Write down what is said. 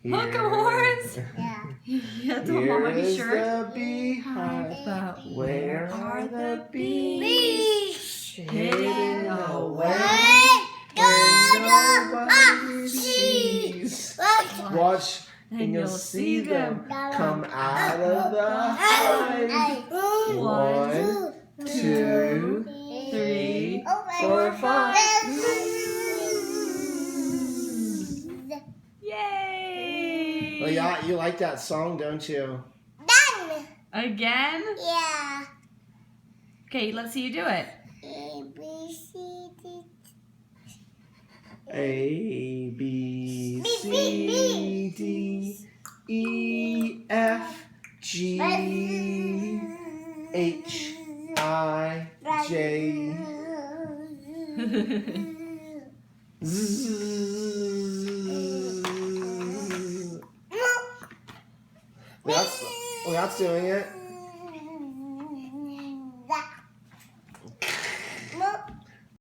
Hook 'em horns? Yeah. You have to hold Mama be sure. Here's the beehive. But Where are the bees? Hidden away. Where nobody sees. Watch and you'll see them come out of the hive. 1, 2, 3, 4, 5. Yay! Well, yeah, you like that song, don't you? Done. Again? Yeah. Okay, let's see you do it. A, B, C, D. A, B, C, D, E, F, G, H, I, J, Z. Well, that's doing it.